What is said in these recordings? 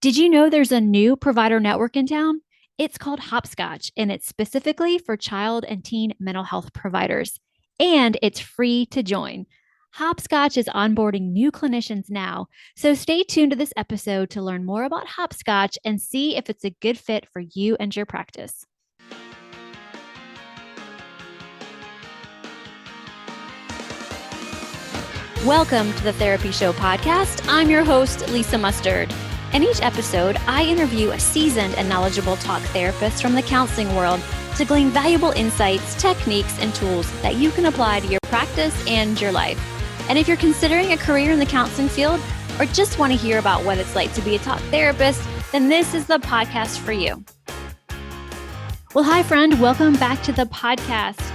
Did you know there's a new provider network in town? It's called Hopscotch, and it's specifically for child and teen mental health providers. And it's free to join. Hopscotch is onboarding new clinicians now. So stay tuned to this episode to learn more about Hopscotch and see if it's a good fit for you and your practice. Welcome to the Therapy Show podcast. I'm your host, Lisa Mustard. In each episode, I interview a seasoned and knowledgeable talk therapist from the counseling world to glean valuable insights, techniques, and tools that you can apply to your practice and your life. And if you're considering a career in the counseling field or just want to hear about what it's like to be a talk therapist, then this is the podcast for you. Well, hi, friend. Welcome back to the podcast.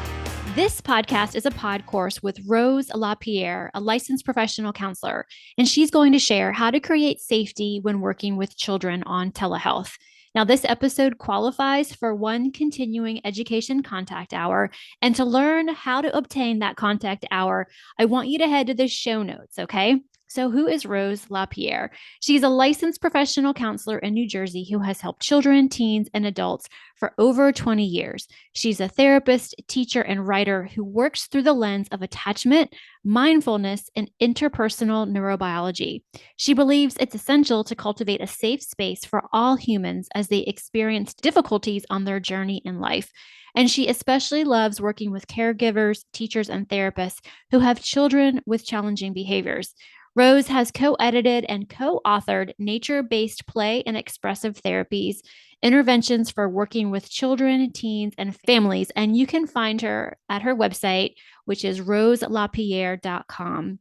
This podcast is a Podcourse with Rose LaPiere, a licensed professional counselor, and she's going to share how to create safety when working with children on telehealth. Now, this episode qualifies for one continuing education contact hour, and to learn how to obtain that contact hour, I want you to head to the show notes, okay? So, who is Rose LaPiere? She's a licensed professional counselor in New Jersey who has helped children, teens, and adults for over 20 years. She's a therapist, teacher, and writer who works through the lens of attachment, mindfulness, and interpersonal neurobiology. She believes it's essential to cultivate a safe space for all humans as they experience difficulties on their journey in life. And she especially loves working with caregivers, teachers, and therapists who have children with challenging behaviors. Rose has co-edited and co-authored Nature-Based Play and Expressive Therapies, interventions for working with children, teens, and families. And you can find her at her website, which is roselapierre.com.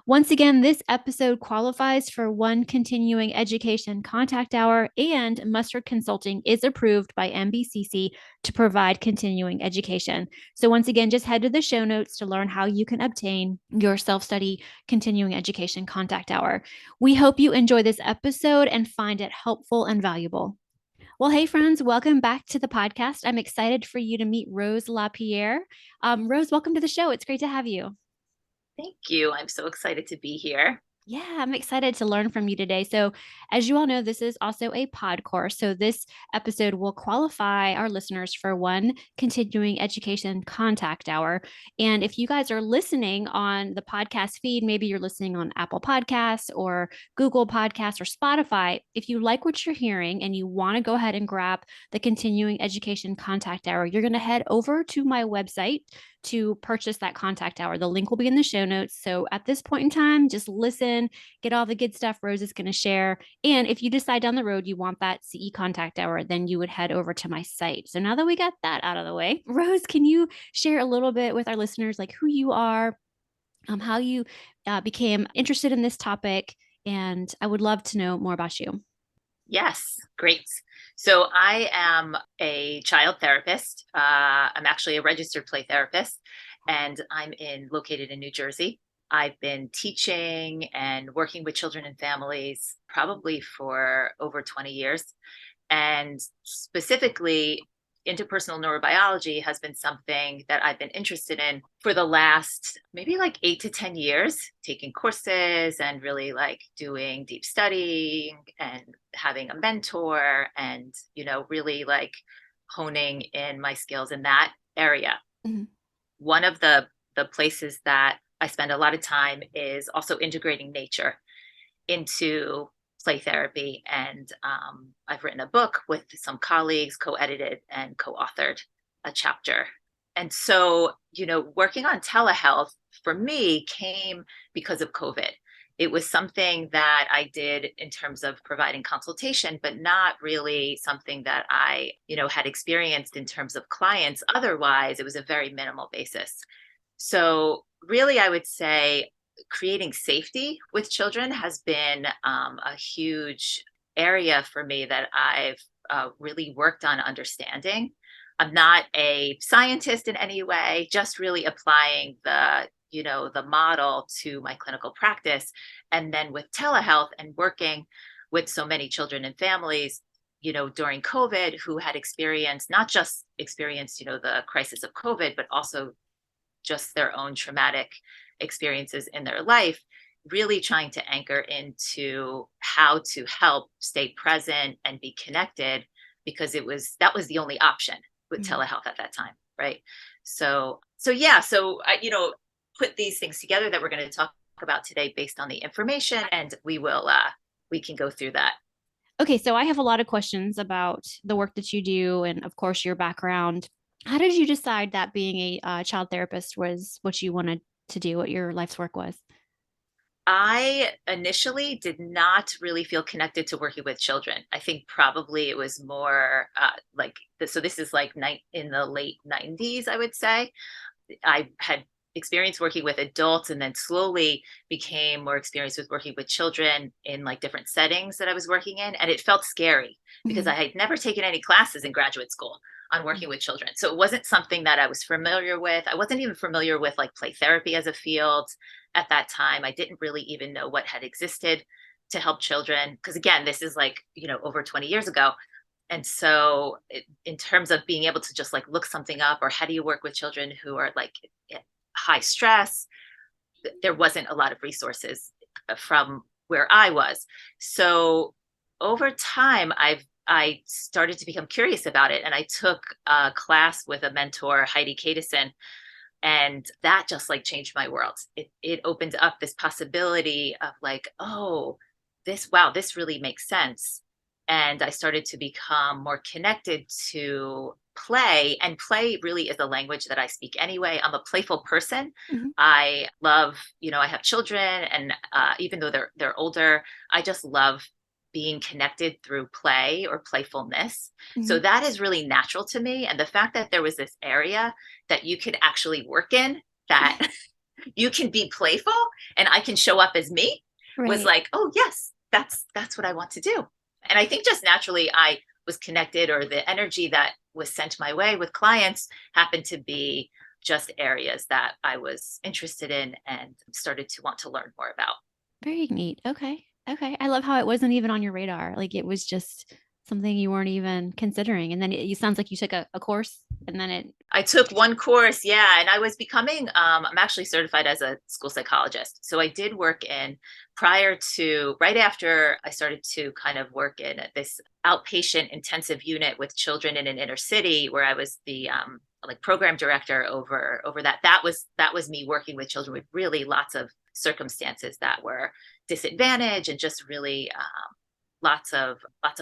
Once again, this episode qualifies for one continuing education contact hour, and Mustard Consulting is approved by MBCC to provide continuing education. So once again, just head to the show notes to learn how you can obtain your self-study continuing education contact hour. We hope you enjoy this episode and find it helpful and valuable. Well, hey, friends, welcome back to the podcast. I'm excited for you to meet Rose LaPiere. Rose, welcome to the show. It's great to have you. Thank you. I'm so excited to be here. Yeah, I'm excited to learn from you today. So, as you all know, this is also a pod course. So, this episode will qualify our listeners for one continuing education contact hour. And if you guys are listening on the podcast feed, maybe you're listening on Apple Podcasts or Google Podcasts or Spotify, if you like what you're hearing and you want to go ahead and grab the continuing education contact hour, you're going to head over to my website to purchase that contact hour. The link will be in the show notes. So at this point in time, just listen, get all the good stuff Rose is going to share. And if you decide down the road you want that CE contact hour, then you would head over to my site. So now that we got that out of the way, Rose, can you share a little bit with our listeners, like who you are, how you became interested in this topic? And I would love to know more about you. Yes, great. So I am a child therapist. I'm actually a registered play therapist, and located in New Jersey. I've been teaching and working with children and families probably for over 20 years. And specifically, interpersonal neurobiology has been something that I've been interested in for the last maybe like 8 to 10 years, taking courses and really like doing deep studying and having a mentor and, really like honing in my skills in that area. Mm-hmm. One of the places that I spend a lot of time is also integrating nature into play therapy. And I've written a book with some colleagues, co-edited and co-authored a chapter. And so, working on telehealth for me came because of COVID. It was something that I did in terms of providing consultation, but not really something that I, had experienced in terms of clients. Otherwise, it was a very minimal basis. So really, I would say creating safety with children has been a huge area for me that I've really worked on understanding. I'm not a scientist in any way, just really applying the model to my clinical practice. And then with telehealth and working with so many children and families, during COVID who had not just experienced, the crisis of COVID, but also just their own traumatic experiences in their life, really trying to anchor into how to help stay present and be connected, because that was the only option with Mhm. telehealth at that time, right? So yeah, so I, put these things together that we're going to talk about today based on the information, and we can go through that. Okay, so I have a lot of questions about the work that you do and, of course, your background. How did you decide that being a child therapist was what you wanted to do, what your life's work was? I initially did not really feel connected to working with children. I think probably it was more so this is like in the late 90s, I would say. I had experience working with adults and then slowly became more experienced with working with children in like different settings that I was working in. And it felt scary because Mhm. I had never taken any classes in graduate school on working with children. So it wasn't something that I was familiar with. I wasn't even familiar with like play therapy as a field at that time. I didn't really even know what had existed to help children. Because again, this is like, over 20 years ago. And so in terms of being able to just like look something up, or how do you work with children who are like high stress, there wasn't a lot of resources from where I was. So over time, I started to become curious about it, and I took a class with a mentor, Heidi Kadison, and that just like changed my world. It opened up this possibility of like, oh, this really makes sense. And I started to become more connected to play, and play really is a language that I speak anyway. I'm a playful person. Mhm. I love, I have children, and even though they're older, I just love being connected through play or playfulness. So Mhm. that is really natural to me. And the fact that there was this area that you could actually work in, that you can be playful and I can show up as me, was Right. like, oh yes, that's what I want to do. And I think just naturally I was connected, or the energy that was sent my way with clients happened to be just areas that I was interested in and started to want to learn more about. Very neat. Okay. Okay. I love how it wasn't even on your radar. Like it was just something you weren't even considering. And then it sounds like you took a course and then it. I took one course, yeah, and I was becoming, I'm actually certified as a school psychologist. So I did work in, right after I started to kind of work in this outpatient intensive unit with children in an inner city, where I was the like program director over that. That was me working with children with really lots of circumstances that were disadvantaged, and just really lots of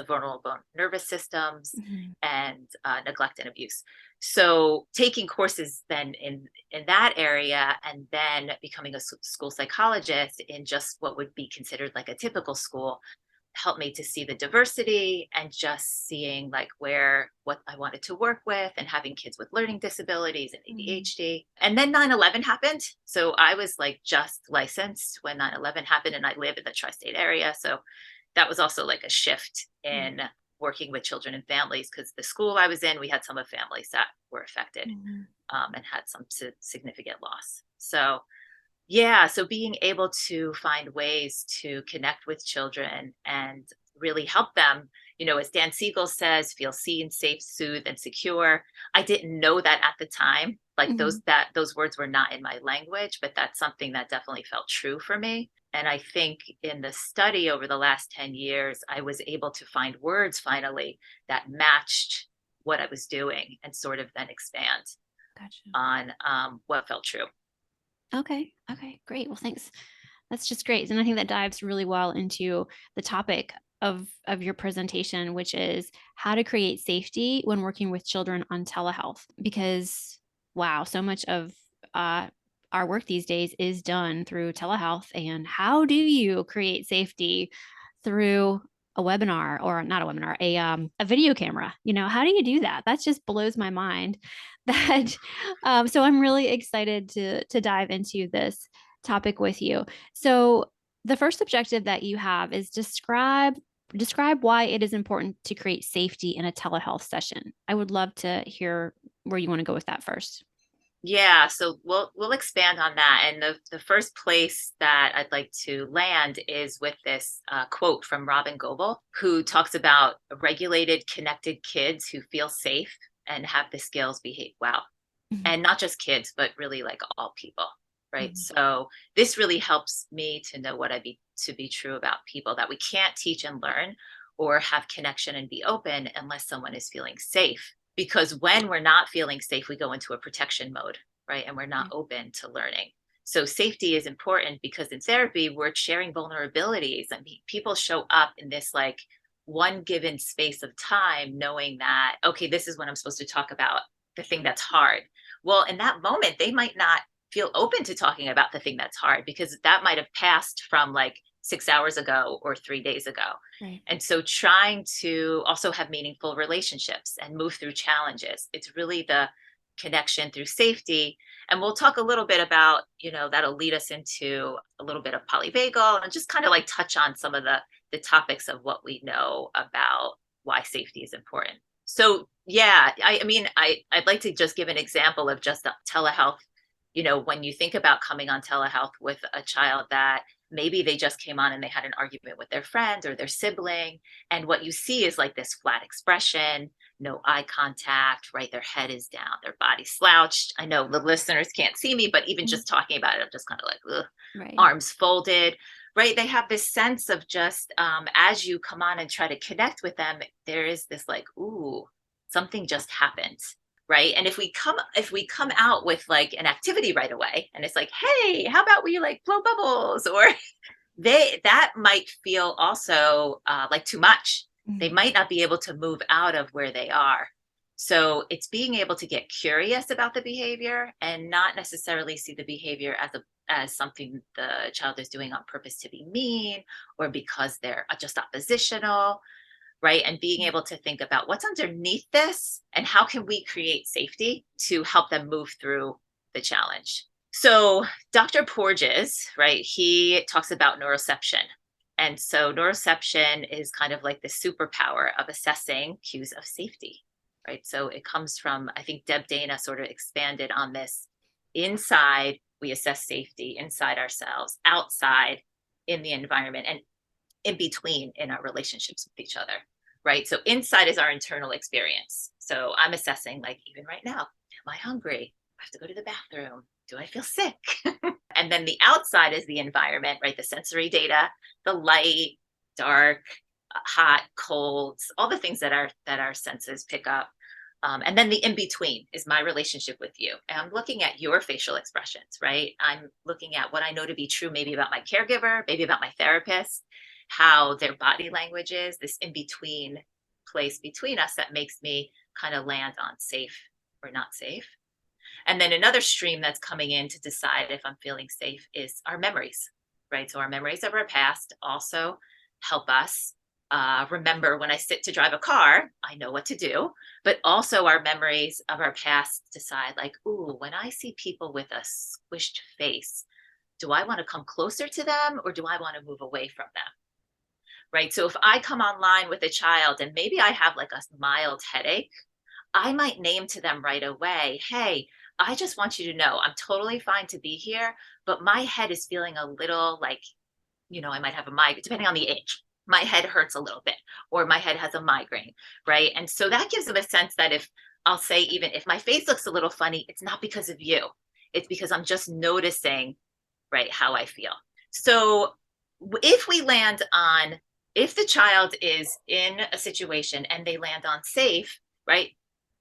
vulnerable nervous systems, Mhm. and neglect and abuse. So taking courses then in that area, and then becoming a school psychologist in just what would be considered like a typical school, helped me to see the diversity, and just seeing like what I wanted to work with, and having kids with learning disabilities and Mhm. ADHD. And then 9/11 happened. So I was like just licensed when 9/11 happened, and I live in the tri-state area. So that was also like a shift in working with children and families, because the school I was in, we had some of families that were affected, Mhm. and had some significant loss. So yeah, so being able to find ways to connect with children and really help them, as Dan Siegel says, feel seen, safe, soothed, and secure. I didn't know that at the time. Like Mhm. those words were not in my language, but that's something that definitely felt true for me. And I think in the study over the last 10 years, I was able to find words finally that matched what I was doing, and sort of then expand Gotcha. on what felt true. Okay. Okay. Great. Well, thanks. That's just great. And I think that dives really well into the topic of your presentation, which is how to create safety when working with children on telehealth. Because wow, so much of uh, our work these days is done through telehealth. And how do you create safety through a webinar, or not a webinar, a video camera? How do you do that? That just blows my mind. That so I'm really excited to dive into this topic with you. So the first objective that you have is describe why it is important to create safety in a telehealth session. I would love to hear where you want to go with that first. Yeah, so we'll expand on that. And the first place that I'd like to land is with this quote from Robin Goebel, who talks about regulated, connected kids who feel safe and have the skills behave well. Mhm. And not just kids, but really like all people. right? Mhm. So this really helps me to know what to be true about people, that we can't teach and learn or have connection and be open unless someone is feeling safe. Because when we're not feeling safe, we go into a protection mode, right? And we're not Right. open to learning. So safety is important because in therapy, we're sharing vulnerabilities. I mean, people show up in this like one given space of time, knowing that, okay, this is when I'm supposed to talk about the thing that's hard. Well, in that moment, they might not feel open to talking about the thing that's hard because that might have passed from like 6 hours ago or 3 days ago. Right. And so trying to also have meaningful relationships and move through challenges. It's really the connection through safety. And we'll talk a little bit about, that'll lead us into a little bit of polyvagal and just kind of like touch on some of the topics of what we know about why safety is important. So yeah, I mean, I'd like to just give an example of just telehealth. When you think about coming on telehealth with a child that maybe they just came on and they had an argument with their friend or their sibling, and what you see is like this flat expression, no eye contact, right? Their head is down, their body slouched. I know the listeners can't see me, but even Mhm. just talking about it, I'm just kind of like, ugh, Right. arms folded, right? They have this sense of just as you come on and try to connect with them, there is this like, ooh, something just happened, right? And if we come out with like an activity right away and it's like, hey, how about we like blow bubbles, or that might feel also like too much. They Mhm. might not be able to move out of where they are. So it's being able to get curious about the behavior and not necessarily see the behavior as something the child is doing on purpose to be mean or because they're just oppositional, right? And being Mhm. able to think about what's underneath this and how can we create safety to help them move through the challenge. So Dr. Porges, right, he talks about neuroception. And so neuroception is kind of like the superpower of assessing cues of safety, right? So it comes from, I think Deb Dana sort of expanded on this. Inside, we assess safety inside ourselves, outside in the environment, and in between in our relationships with each other, right? So inside is our internal experience. So I'm assessing, like, even right now, am I hungry? I have to go to the bathroom. Do I feel sick? And then the outside is the environment, right? The sensory data, the light, dark, hot, cold, all the things that our senses pick up. And then the in between is my relationship with you. And I'm looking at your facial expressions, right? I'm looking at what I know to be true, maybe about my caregiver, maybe about my therapist, how their body language is, this in between place between us that makes me kind of land on safe or not safe. And then another stream that's coming in to decide if I'm feeling safe is our memories, right? So our memories of our past also help us remember when I sit to drive a car, I know what to do. But also our memories of our past decide, like, ooh, when I see people with a squished face, do I want to come closer to them or do I want to move away from them? Right. So if I come online with a child and maybe I have like a mild headache, I might name to them right away, hey, I just want you to know I'm totally fine to be here, but my head is feeling a little like, I might have a migraine, depending on the age. My head hurts a little bit, or my head has a migraine, right? And so that gives them a sense that if I'll say, even if my face looks a little funny, it's not because of you. It's because I'm just noticing, right, how I feel. So if we land on, if the child is in a situation and they land on safe, right?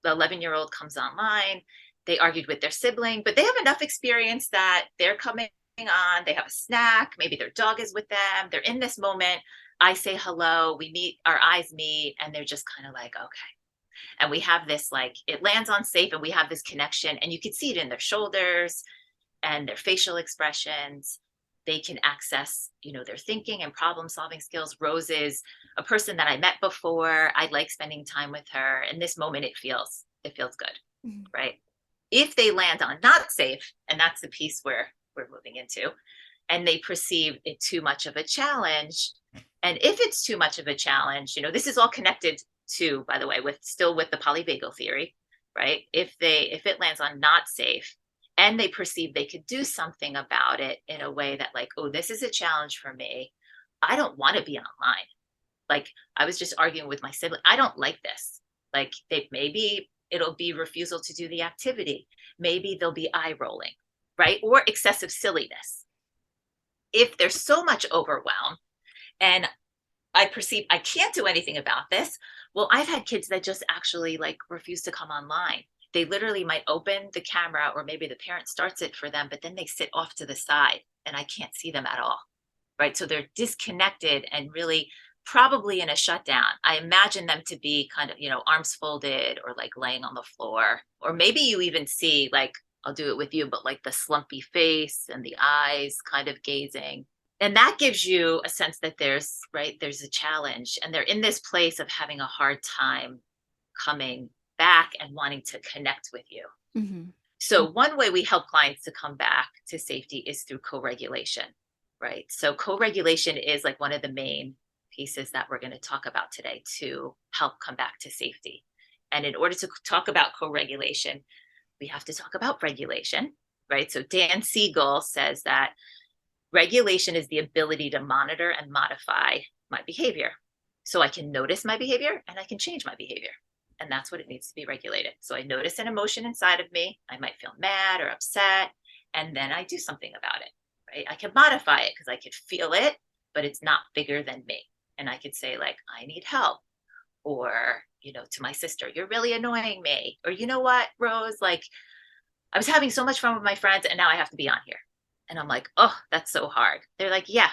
The 11-year-old comes online, they argued with their sibling, but they have enough experience that they're coming on, they have a snack, maybe their dog is with them, they're in this moment. I say hello, we meet, our eyes meet, and they're just kind of like, okay. And we have this, like, it lands on safe and we have this connection, and you can see it in their shoulders and their facial expressions. They can access, their thinking and problem solving skills. Rose is a person that I met before. I like spending time with her. In this moment, it feels good, Mhm. right? If they land on not safe, and that's the piece where we're moving into, and they perceive it too much of a challenge. And if it's too much of a challenge, this is all connected to, by the way, with the polyvagal theory, right? If it lands on not safe and they perceive they could do something about it in a way that, like, oh, this is a challenge for me. I don't want to be online. Like, I was just arguing with my sibling. I don't like this. Like, maybe it'll be refusal to do the activity. Maybe they'll be eye rolling, right? Or excessive silliness. If there's so much overwhelm and I perceive I can't do anything about this, well, I've had kids that just actually like refuse to come online. They literally might open the camera or maybe the parent starts it for them, but then they sit off to the side and I can't see them at all, right? So they're disconnected and really probably in a shutdown. I imagine them to be kind of, arms folded or like laying on the floor. Or maybe you even see like, I'll do it with you, but like the slumpy face and the eyes kind of gazing. And that gives you a sense that there's a challenge and they're in this place of having a hard time coming back and wanting to connect with you. Mm-hmm. So one way we help clients to come back to safety is through co-regulation, right? So co-regulation is like one of the main pieces that we're going to talk about today to help come back to safety. And in order to talk about co-regulation, we have to talk about regulation, right? So Dan Siegel says that regulation is the ability to monitor and modify my behavior. So I can notice my behavior and I can change my behavior. And that's what it needs to be regulated. So I notice an emotion inside of me. I might feel mad or upset, and then I do something about it, right? I can modify it because I could feel it, but it's not bigger than me. And I could say like, I need help. Or, to my sister, you're really annoying me. Or, you know what, Rose, like I was having so much fun with my friends and now I have to be on here. And I'm like, oh, that's so hard. They're like, yeah,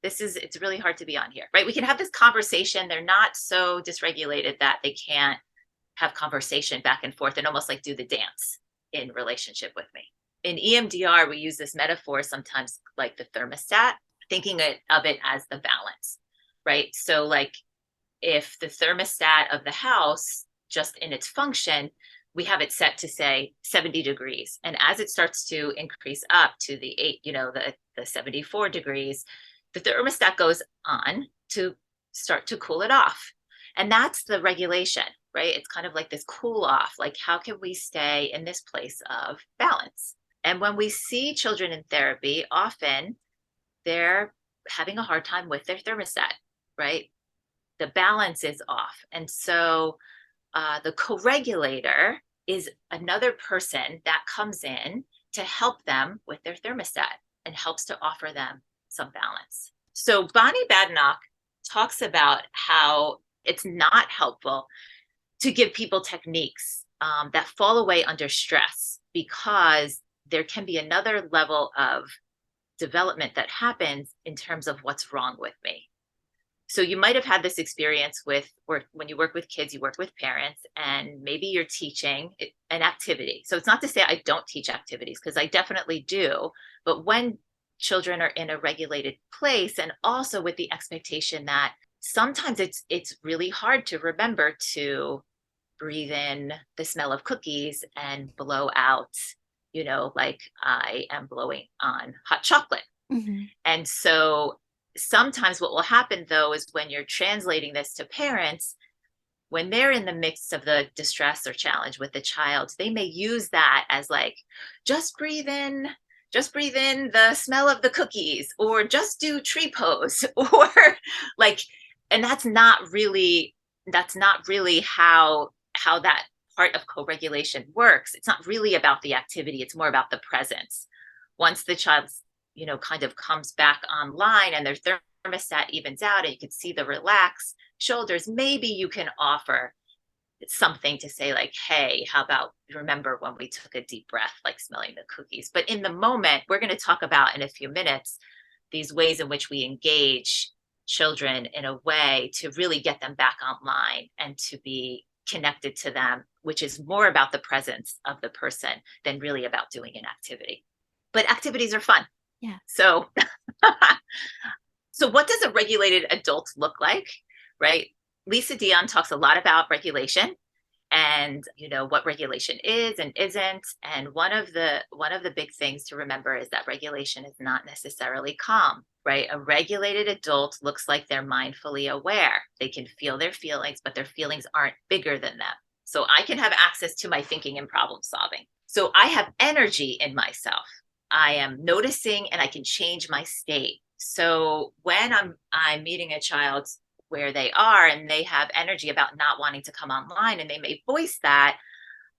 it's really hard to be on here, right? We can have this conversation. They're not so dysregulated that they can't have conversation back and forth and almost like do the dance in relationship with me. In EMDR, we use this metaphor sometimes like the thermostat, thinking of it as the balance, right? So like if the thermostat of the house, just in its function, we have it set to say 70 degrees. And as it starts to increase up to the 74 degrees, the thermostat goes on to start to cool it off. And that's the regulation, right? It's kind of like this cool off, like how can we stay in this place of balance? And when we see children in therapy, often they're having a hard time with their thermostat, right? The balance is off. And so the co-regulator is another person that comes in to help them with their thermostat and helps to offer them some balance. So Bonnie Badenoch talks about how it's not helpful to give people techniques that fall away under stress because there can be another level of development that happens in terms of what's wrong with me. So you might have had this experience or when you work with kids, you work with parents, and maybe you're teaching an activity. So it's not to say I don't teach activities, because I definitely do. But when children are in a regulated place, and also with the expectation that sometimes it's really hard to remember to breathe in the smell of cookies and blow out, like I am blowing on hot chocolate. Mm-hmm. And so sometimes what will happen though is when you're translating this to parents, when they're in the midst of the distress or challenge with the child, they may use that as like, just breathe in the smell of the cookies, or just do tree pose, or like, and that's not really how that part of co-regulation works. It's not really about the activity. It's more about the presence. Once the child's kind of comes back online and their thermostat evens out and you can see the relaxed shoulders, maybe you can offer something to say like, hey, how about remember when we took a deep breath, like smelling the cookies? But in the moment, we're going to talk about in a few minutes, these ways in which we engage children in a way to really get them back online and to be connected to them, which is more about the presence of the person than really about doing an activity. But activities are fun. Yeah. So what does a regulated adult look like, right? Lisa Dion talks a lot about regulation and, what regulation is and isn't. And one of the big things to remember is that regulation is not necessarily calm, right? A regulated adult looks like they're mindfully aware. They can feel their feelings, but their feelings aren't bigger than them. So I can have access to my thinking and problem solving. So I have energy in myself. I am noticing and I can change my state. So when I'm meeting a child where they are and they have energy about not wanting to come online and they may voice that,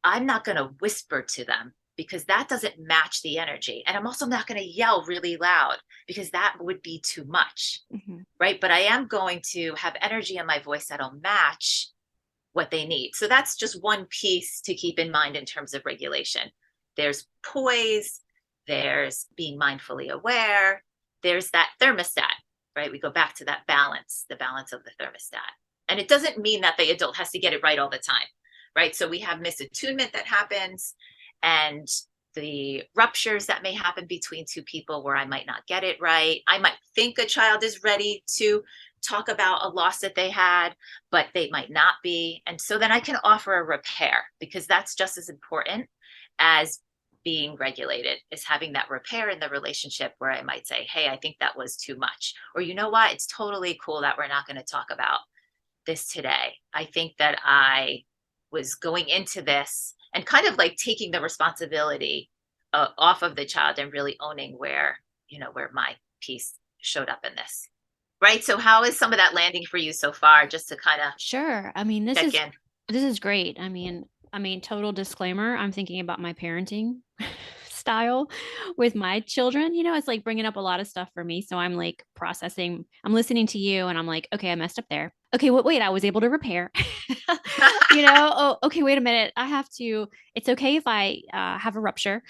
I'm not going to whisper to them because that doesn't match the energy. And I'm also not going to yell really loud because that would be too much. Mm-hmm. Right. But I am going to have energy in my voice that'll match what they need. So that's just one piece to keep in mind in terms of regulation. There's poise, there's being mindfully aware, there's that thermostat, right? We go back to that balance, the balance of the thermostat. And it doesn't mean that the adult has to get it right all the time, right? So we have misattunement that happens, and the ruptures that may happen between two people where I might not get it right. I might think a child is ready to talk about a loss that they had, but they might not be. And so then I can offer a repair, because that's just as important as being regulated, is having that repair in the relationship where I might say, hey, I think that was too much. Or, you know what, it's totally cool that we're not going to talk about this today. I think that I was going into this and kind of like taking the responsibility off of the child and really owning where my piece showed up in this. Right. So how is some of that landing for you so far? Just to kind of Sure. I mean, check in. this is great. I mean, total disclaimer, I'm thinking about my parenting style with my children. It's like bringing up a lot of stuff for me. So I'm like processing, I'm listening to you and I'm like, okay, I messed up there. Okay, wait, I was able to repair. Oh, okay, wait a minute. It's okay if I have a rupture.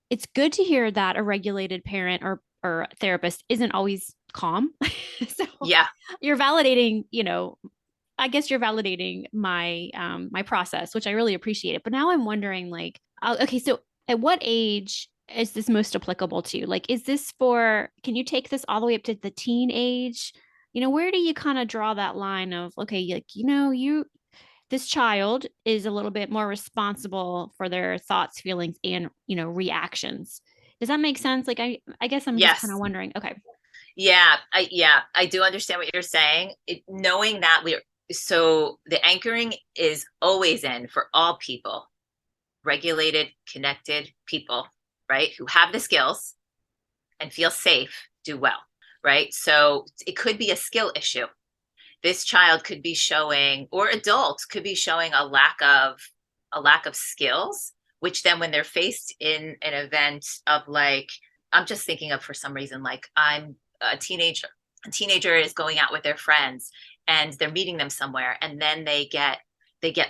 It's good to hear that a regulated parent or therapist isn't always calm. So Yeah. you're validating, I guess you're validating my my process, which I really appreciate it. But now I'm wondering, like, okay, so at what age is this most applicable to? Like, can you take this all the way up to the teen age? Where do you kind of draw that line of, okay, like, this child is a little bit more responsible for their thoughts, feelings, and, reactions. Does that make sense? Like, I guess I'm just kind of Yes. wondering. Okay. Yeah. I do understand what you're saying. Knowing that so the anchoring is always in for all people, regulated, connected people, right? Who have the skills and feel safe, do well, right? So it could be a skill issue. This child could be showing, or adults could be showing a lack of skills, which then when they're faced in an event of, like, I'm just thinking of, for some reason, like, I'm a teenager is going out with their friends and they're meeting them somewhere, and then they get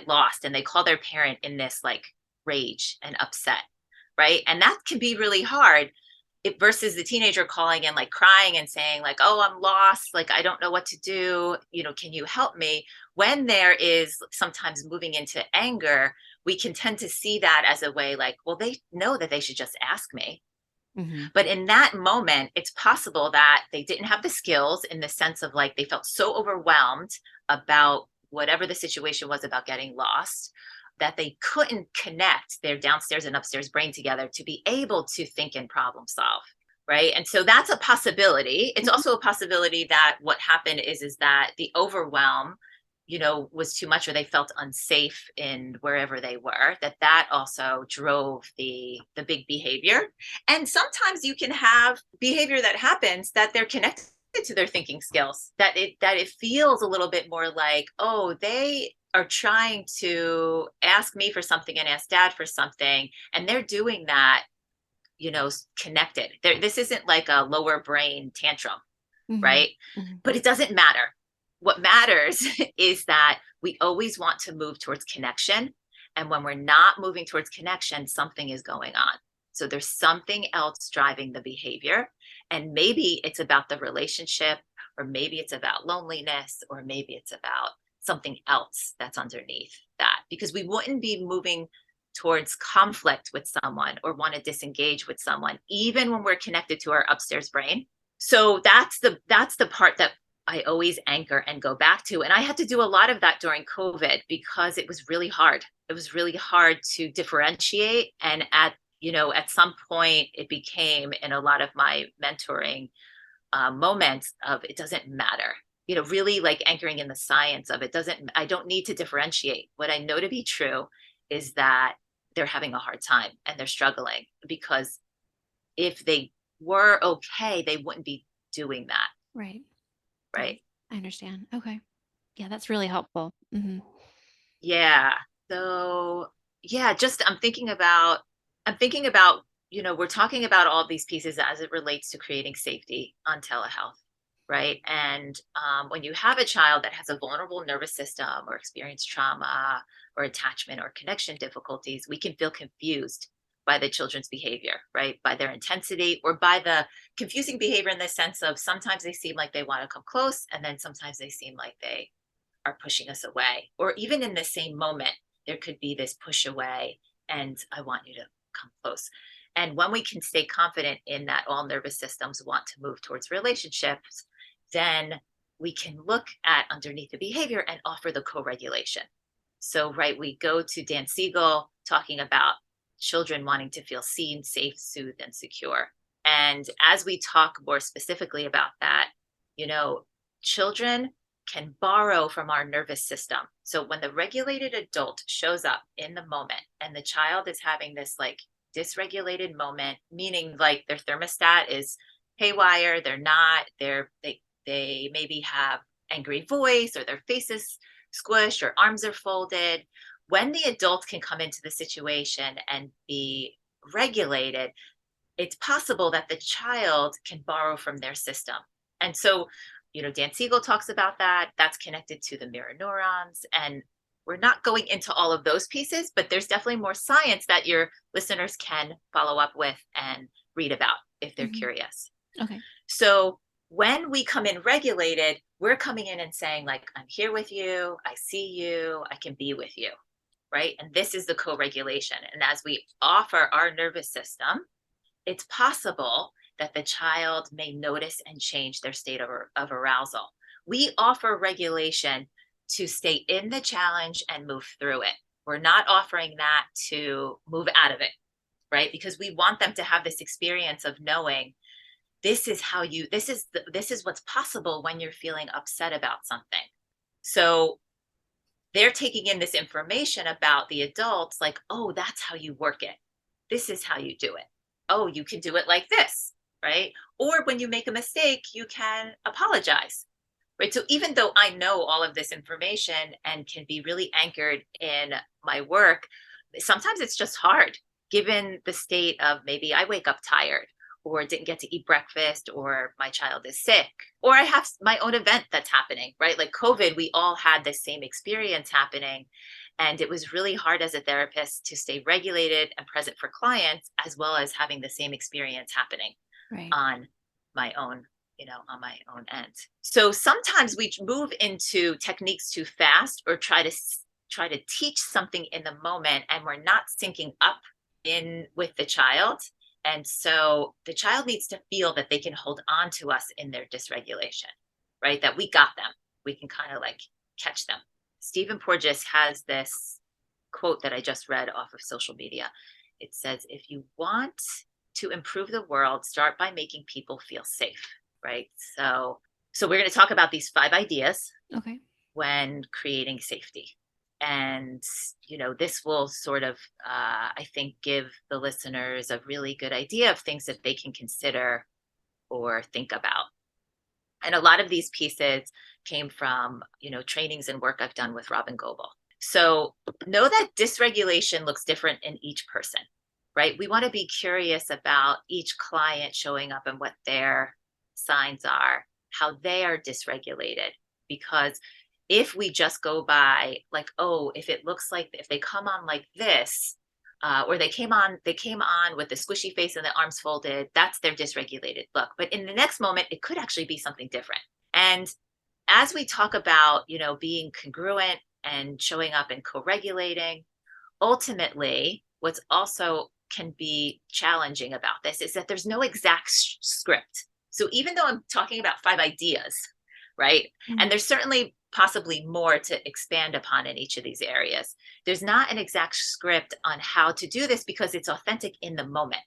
lost and they call their parent in this like rage and upset, right? And that can be really hard, versus the teenager calling in, like, crying and saying, like, oh, I'm lost, like, I don't know what to do, can you help me? When there is sometimes moving into anger, we can tend to see that as a way, like, well, they know that they should just ask me. Mm-hmm. But in that moment, it's possible that they didn't have the skills, in the sense of, like, they felt so overwhelmed about whatever the situation was about getting lost, that they couldn't connect their downstairs and upstairs brain together to be able to think and problem solve. Right. And so that's a possibility. It's Mm-hmm. also a possibility that what happened is that the overwhelm, was too much, or they felt unsafe in wherever they were, that also drove the big behavior. And sometimes you can have behavior that happens that they're connected to their thinking skills, that it feels a little bit more like, oh, they are trying to ask me for something and ask dad for something, and they're doing that, connected. This isn't like a lower brain tantrum, Mm-hmm. right? Mm-hmm. But it doesn't matter. What matters is that we always want to move towards connection. And when we're not moving towards connection, something is going on. So there's something else driving the behavior. And maybe it's about the relationship, or maybe it's about loneliness, or maybe it's about something else that's underneath that. Because we wouldn't be moving towards conflict with someone or want to disengage with someone, even when we're connected to our upstairs brain. So that's the part that I always anchor and go back to. And I had to do a lot of that during COVID, because it was really hard. It was really hard to differentiate. And at some point, it became, in a lot of my mentoring moments, of, it doesn't matter, really, like, anchoring in the science of it. I don't need to differentiate. What I know to be true is that they're having a hard time and they're struggling, because if they were okay, they wouldn't be doing that. Right. Right. I understand. Okay. Yeah, that's really helpful. Mm-hmm. Yeah. So, yeah, just I'm thinking about I'm thinking about, we're talking about all these pieces as it relates to creating safety on telehealth, right? And when you have a child that has a vulnerable nervous system or experienced trauma or attachment or connection difficulties, we can feel confused by the children's behavior, right? By their intensity, or by the confusing behavior in the sense of sometimes they seem like they want to come close, and then sometimes they seem like they are pushing us away. Or even in the same moment, there could be this push away and I want you to come close. And when we can stay confident in that all nervous systems want to move towards relationships, then we can look at underneath the behavior and offer the co-regulation. So, right, we go to Dan Siegel talking about children wanting to feel seen, safe, soothed, and secure. And as we talk more specifically about that, children can borrow from our nervous system. So when the regulated adult shows up in the moment and the child is having this like dysregulated moment, meaning like their thermostat is haywire, they maybe have angry voice, or their face is squished, or arms are folded. When the adult can come into the situation and be regulated, it's possible that the child can borrow from their system. And so, Dan Siegel talks about that. That's connected to the mirror neurons. And we're not going into all of those pieces, but there's definitely more science that your listeners can follow up with and read about if they're curious. Okay. So when we come in regulated, we're coming in and saying, like, I'm here with you, I see you, I can be with you, right? And this is the co-regulation. And as we offer our nervous system, it's possible that the child may notice and change their state of arousal. We offer regulation to stay in the challenge and move through it. We're not offering that to move out of it, right? Because we want them to have this experience of knowing this is what's possible when you're feeling upset about something. So they're taking in this information about the adults, like, oh, that's how you work it. This is how you do it. Oh, you can do it like this, right? Or when you make a mistake, you can apologize, right? So even though I know all of this information and can be really anchored in my work, sometimes it's just hard given the state of maybe I wake up tired, or didn't get to eat breakfast, or my child is sick, or I have my own event that's happening, right? Like COVID, we all had the same experience happening. And it was really hard as a therapist to stay regulated and present for clients, as well as having the same experience happening on my own, on my own end. So sometimes we move into techniques too fast, or try to teach something in the moment, and we're not syncing up in with the child. And so the child needs to feel that they can hold on to us in their dysregulation, right? That we got them. We can kind of like catch them. Stephen Porges has this quote that I just read off of social media. It says, if you want to improve the world, start by making people feel safe, right? So we're going to talk about these 5 ideas when creating safety. And, this will sort of, I think, give the listeners a really good idea of things that they can consider or think about. And a lot of these pieces came from, trainings and work I've done with Robin Goebel. So know that dysregulation looks different in each person, right? We want to be curious about each client showing up and what their signs are, how they are dysregulated. Because if we just go by like, oh, if it looks like, if they come on like this, or they came on with the squishy face and the arms folded, that's their dysregulated look. But in the next moment, it could actually be something different. And as we talk about, being congruent and showing up and co-regulating, ultimately, what's also can be challenging about this is that there's no exact script. So even though I'm talking about 5 ideas, right? Mm-hmm. And there's certainly possibly more to expand upon in each of these areas. There's not an exact script on how to do this because it's authentic in the moment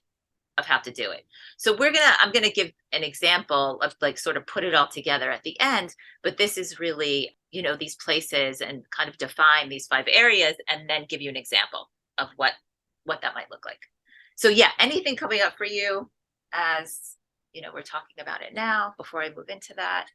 of how to do it. So I'm going to give an example of like sort of put it all together at the end, but this is really, these places and kind of define these 5 areas and then give you an example of what that might look like. So yeah, anything coming up for you as, we're talking about it now before I move into that?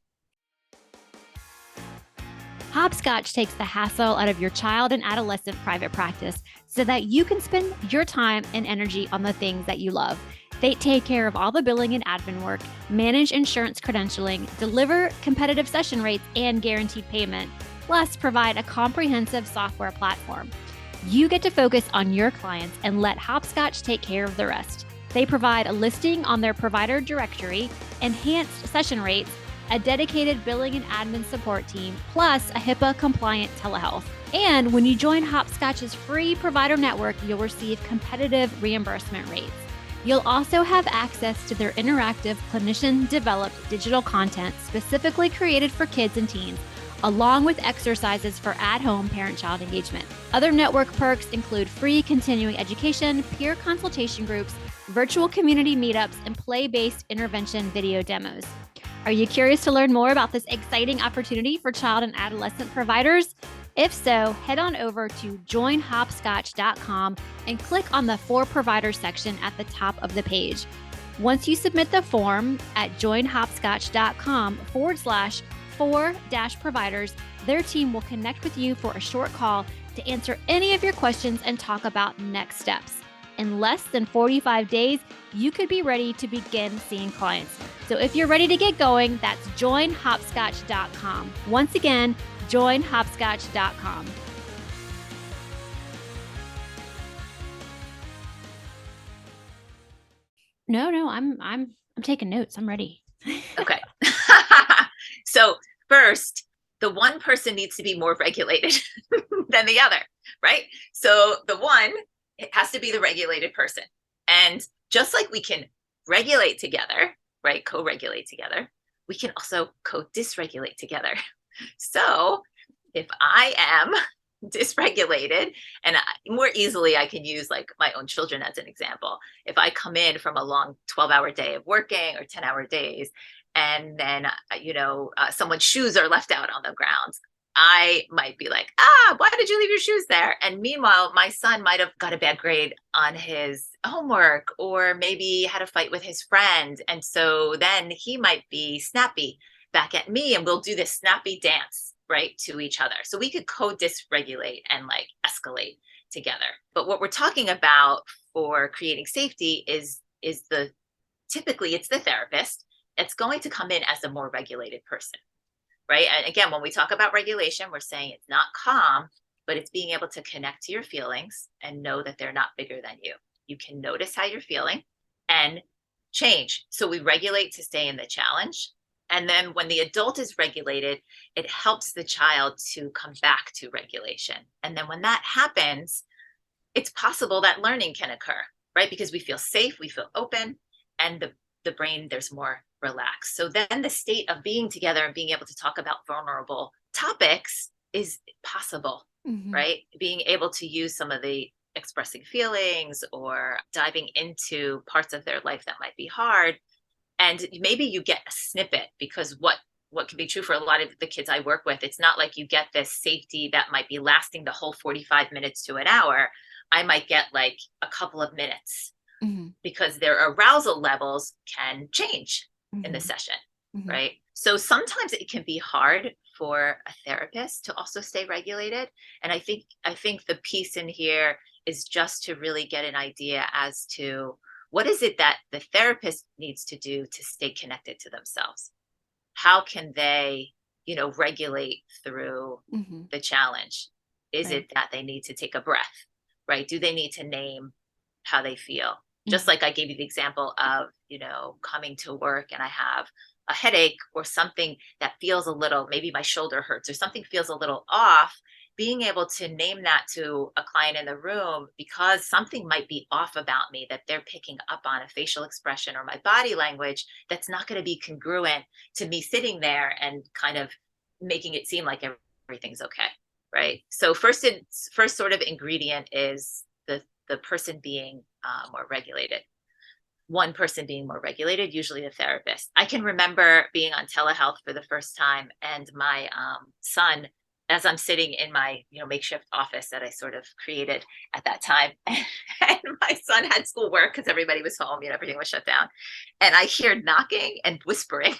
Hopscotch takes the hassle out of your child and adolescent private practice so that you can spend your time and energy on the things that you love. They take care of all the billing and admin work, manage insurance credentialing, deliver competitive session rates and guaranteed payment, plus provide a comprehensive software platform. You get to focus on your clients and let Hopscotch take care of the rest. They provide a listing on their provider directory, enhanced session rates, a dedicated billing and admin support team, plus a HIPAA-compliant telehealth. And when you join Hopscotch's free provider network, you'll receive competitive reimbursement rates. You'll also have access to their interactive, clinician-developed digital content specifically created for kids and teens, along with exercises for at-home parent-child engagement. Other network perks include free continuing education, peer consultation groups, virtual community meetups, and play-based intervention video demos. Are you curious to learn more about this exciting opportunity for child and adolescent providers? If so, head on over to joinhopscotch.com and click on the For Providers section at the top of the page. Once you submit the form at joinhopscotch.com/for-providers, their team will connect with you for a short call to answer any of your questions and talk about next steps. In less than 45 days, you could be ready to begin seeing clients. So if you're ready to get going, that's joinhopscotch.com. Once again, joinhopscotch.com. No, I'm taking notes. I'm ready. Okay. So first, the one person needs to be more regulated than the other, right? So the one, it has to be the regulated person. And just like we can regulate together, right? Co-regulate together, we can also co-dysregulate together. So if I am dysregulated, and more easily I can use like my own children as an example. If I come in from a long 12-hour day of working or 10-hour days, and then, someone's shoes are left out on the ground, I might be like, why did you leave your shoes there? And meanwhile, my son might have got a bad grade on his homework, or maybe had a fight with his friend. And so then he might be snappy back at me, and we'll do this snappy dance, right, to each other. So we could co-dysregulate and like escalate together. But what we're talking about for creating safety is typically it's the therapist. It's going to come in as the more regulated person. Right. And again, when we talk about regulation, we're saying it's not calm, but it's being able to connect to your feelings and know that they're not bigger than you. You can notice how you're feeling and change. So we regulate to stay in the challenge. And then when the adult is regulated, it helps the child to come back to regulation. And then when that happens, it's possible that learning can occur, right? Because we feel safe, we feel open, and the brain, there's more relaxed. So then the state of being together and being able to talk about vulnerable topics is possible, right? Being able to use some of the expressing feelings or diving into parts of their life that might be hard. And maybe you get a snippet, because what can be true for a lot of the kids I work with, it's not like you get this safety that might be lasting the whole 45 minutes to an hour. I might get like a couple of minutes because their arousal levels can change in the session, right? So sometimes it can be hard for a therapist to also stay regulated. And I think the piece in here is just to really get an idea as to what is it that the therapist needs to do to stay connected to themselves? How can they, regulate through the challenge? Is it that they need to take a breath, right? Do they need to name how they feel? Just like I gave you the example of, coming to work and I have a headache or something that feels a little, maybe my shoulder hurts or something feels a little off, being able to name that to a client in the room, because something might be off about me that they're picking up on, a facial expression or my body language that's not going to be congruent to me sitting there and kind of making it seem like everything's okay, right? So first sort of ingredient is the person being more regulated. One person being more regulated, usually a therapist. I can remember being on telehealth for the first time, and my son, as I'm sitting in my makeshift office that I sort of created at that time, and my son had schoolwork because everybody was home, everything was shut down, and I hear knocking and whispering.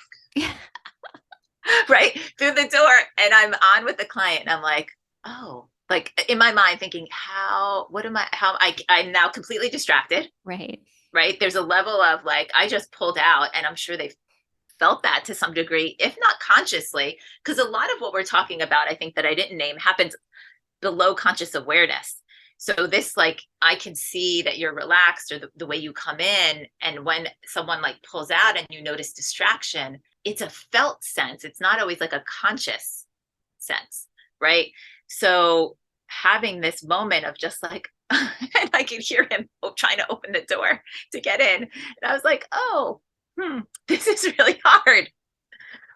right through the door, and I'm on with the client, and I'm like, oh, like in my mind thinking, I'm now completely distracted, Right. right? There's a level of like, I just pulled out, and I'm sure they felt that to some degree, if not consciously, because a lot of what we're talking about, I think that I didn't name, happens below conscious awareness. So this, like, I can see that you're relaxed, or the way you come in. And when someone like pulls out and you notice distraction, it's a felt sense. It's not always like a conscious sense, right? So having this moment of just like, and I could hear him trying to open the door to get in. And I was like, oh, this is really hard,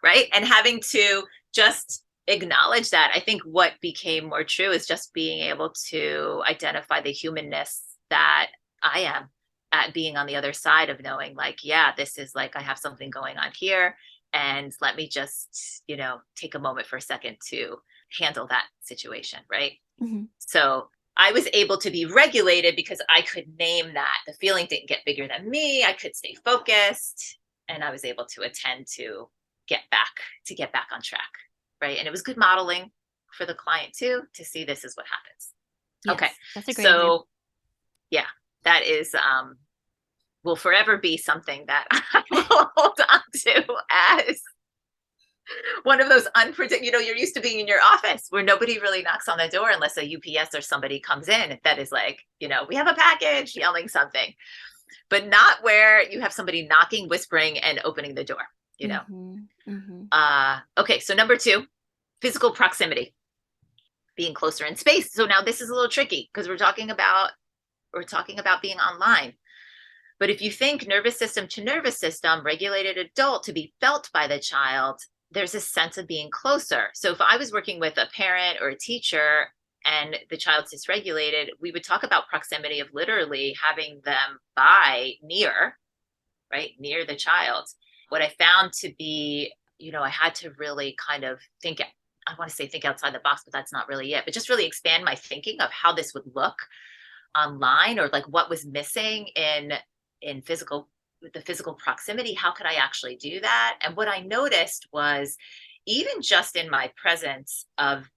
right? And having to just acknowledge that. I think what became more true is just being able to identify the humanness that I am at being on the other side of knowing, like, yeah, this is like, I have something going on here. And let me just, take a moment for a second to handle that situation, right? Mm-hmm. So I was able to be regulated because I could name that. The feeling didn't get bigger than me. I could stay focused, and I was able to attend to get back on track. Right. And it was good modeling for the client too, to see this is what happens. Yes, okay. That's a great example. Yeah, that is, will forever be something that I will hold on to as one of those unpredictable, you're used to being in your office where nobody really knocks on the door unless a UPS or somebody comes in that is like, we have a package, yelling something, but not where you have somebody knocking, whispering, and opening the door, Mm-hmm. Mm-hmm. Okay. So number 2, physical proximity, being closer in space. So now this is a little tricky because we're talking about being online. But if you think nervous system to nervous system, regulated adult to be felt by the child, there's a sense of being closer. So if I was working with a parent or a teacher and the child's dysregulated, we would talk about proximity of literally having them near the child. What I found to be, I had to really kind of think outside the box, but that's not really it, but just really expand my thinking of how this would look online, or like what was missing in the physical proximity. How could I actually do that? And what I noticed was, even just in my presence of,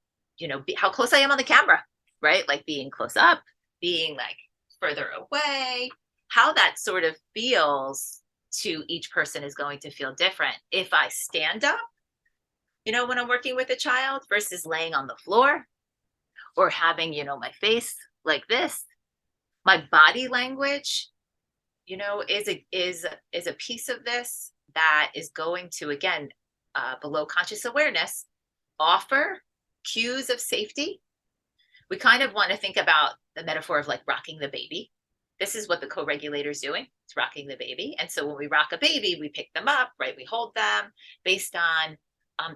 how close I am on the camera, right? Like being close up, being like further away, how that sort of feels to each person is going to feel different. If I stand up, when I'm working with a child versus laying on the floor, or having, my face like this, my body language, is a piece of this that is going to, again, below conscious awareness, offer cues of safety. We kind of want to think about the metaphor of like rocking the baby. This is what the co-regulator is doing. It's rocking the baby. And so when we rock a baby, we pick them up, right? We hold them based on,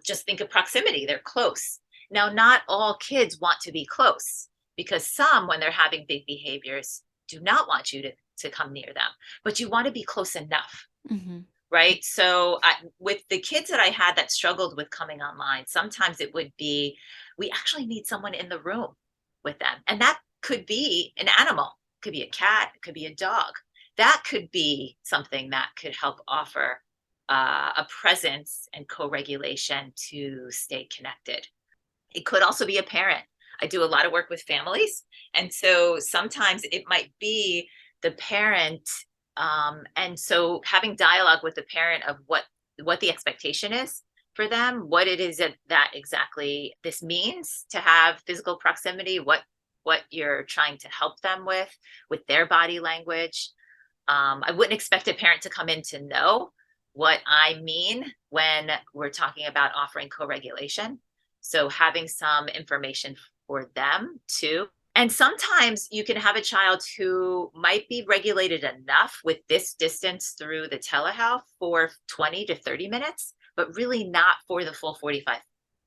just think of proximity. They're close. Now, not all kids want to be close, because some, when they're having big behaviors, do not want you to come near them, but you want to be close enough. Mm-hmm. Right. So with the kids that I had that struggled with coming online, sometimes it would be, we actually need someone in the room with them. And that could be an animal, it could be a cat, it could be a dog. That could be something that could help offer a presence and co-regulation to stay connected. It could also be a parent. I do a lot of work with families. And so sometimes it might be the parent. And so having dialogue with the parent of what the expectation is for them, what it is that exactly this means to have physical proximity, what you're trying to help them with their body language. I wouldn't expect a parent to come in to know what I mean when we're talking about offering co-regulation. So having some information for them too. And sometimes you can have a child who might be regulated enough with this distance through the telehealth for 20 to 30 minutes, but really not for the full 45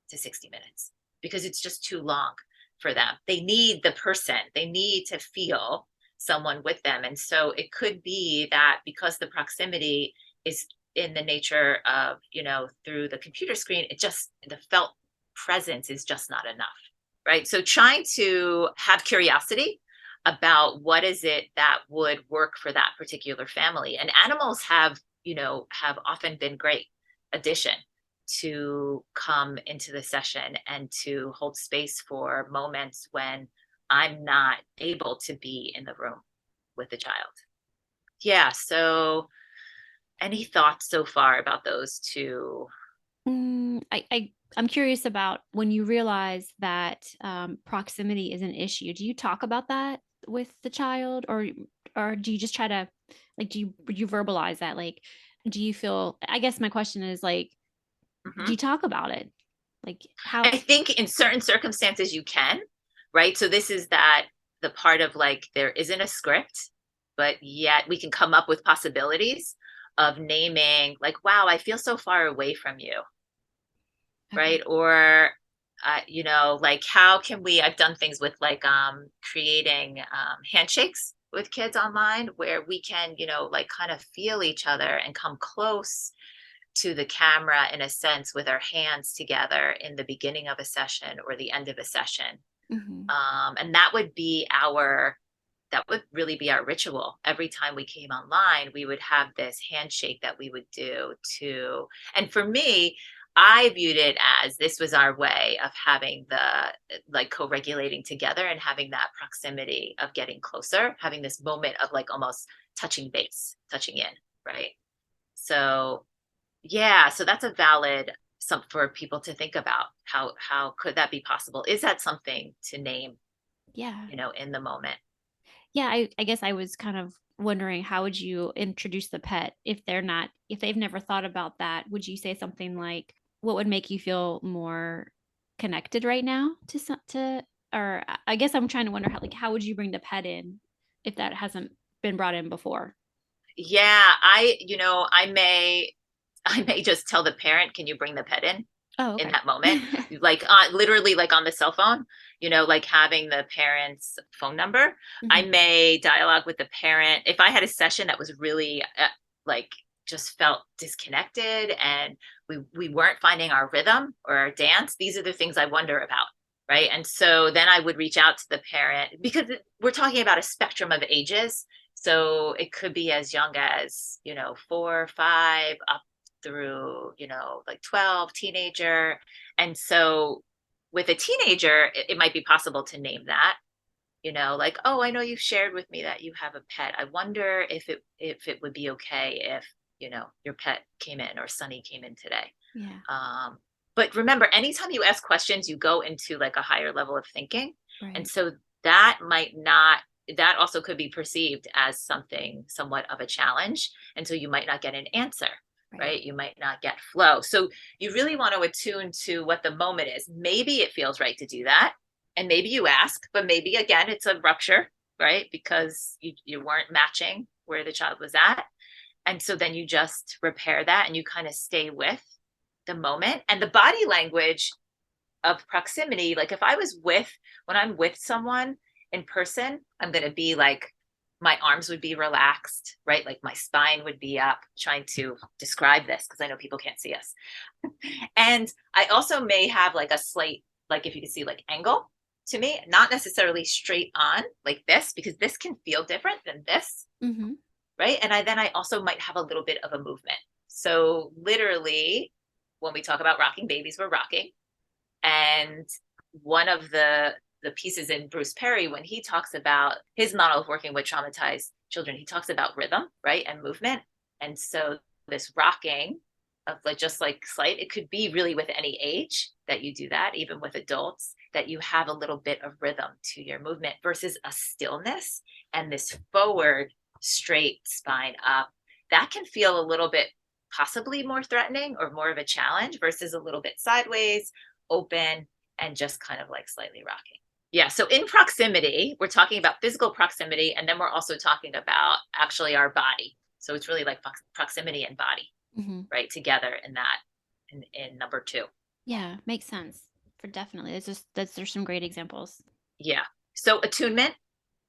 to 60 minutes, because it's just too long for them. They need the person, they need to feel someone with them. And so it could be that because the proximity is in the nature of, through the computer screen, the felt presence is just not enough. Right. So trying to have curiosity about what is it that would work for that particular family. And animals have often been great addition to come into the session and to hold space for moments when I'm not able to be in the room with the child. Yeah. So any thoughts so far about those two? I'm curious about when you realize that proximity is an issue. Do you talk about that with the child, or do you just try to, like, do you verbalize that? Like, do you feel? I guess my question is, like, do Mhm. you talk about it? Like, how? I think in certain circumstances you can, right? So this is that the part of like there isn't a script, but yet we can come up with possibilities of naming like, wow, I feel so far away from you, Okay. right? Or like how can we, I've done things with like creating handshakes with kids online where we can, like kind of feel each other and come close to the camera in a sense with our hands together in the beginning of a session or the end of a session. Mm-hmm. And that would really be our ritual. Every time we came online, we would have this handshake that we would do to, and for me, I viewed it as this was our way of having the like co-regulating together and having that proximity of getting closer, having this moment of like almost touching base, touching in, right? So yeah, so that's a valid some for people to think about. How could that be possible? Is that something to name, Yeah. in the moment? Yeah. I guess I was kind of wondering, how would you introduce the pet if they've never thought about that? Would you say something like, what would make you feel more connected right now or I guess I'm trying to wonder how would you bring the pet in if that hasn't been brought in before? Yeah, I may just tell the parent, can you bring the pet Oh, in okay. that moment? Like literally like on the cell phone, like having the parent's phone number. I Hmm. may dialogue with the parent. If I had a session that was really like just felt disconnected and we weren't finding our rhythm or our dance, these are the things I wonder about. Right. And so then I would reach out to the parent because we're talking about a spectrum of ages. So it could be as young as, 4 or 5 up through, like 12, teenager. And so with a teenager, it might be possible to name that, like, oh, I know you've shared with me that you have a pet. I wonder if it would be okay if, your pet came in or Sunny came in today. Yeah. Um, but remember, anytime you ask questions, you go into like a higher level of thinking. And Right. so that might not, that also could be perceived as something somewhat of a challenge. And so you might not get an answer, Right. right? You might not get flow. So you really want to attune to what the moment is. Maybe it feels right to do that. And maybe you ask, but maybe again, it's a rupture, right? Because you weren't matching where the child was at. And so then you just repair that and you kind of stay with the moment and the body language of proximity. Like if I was when I'm with someone in person, I'm going to be like, my arms would be relaxed, right? Like my spine would be up, trying to describe this because I know people can't see us. And I also may have like a slight, like if you can see like angle to me, not necessarily straight on like this, because this can feel different than this, Mm-hmm. right? And I also might have a little bit of a movement. So literally, when we talk about rocking babies, we're rocking. And one of the pieces in Bruce Perry, when he talks about his model of working with traumatized children, he talks about rhythm, right, and movement. And so this rocking of like just like slight, it could be really with any age that you do that, even with adults, that you have a little bit of rhythm to your movement versus a stillness and this forward straight spine up. That can feel a little bit possibly more threatening or more of a challenge versus a little bit sideways, open, and just kind of like slightly rocking. Yeah. So in proximity, we're talking about physical proximity, and then we're also talking about actually our body. So it's really like proximity and body, Mm-hmm. right, together in that in number two. Yeah, makes sense. For definitely. There's some great examples. Yeah. So attunement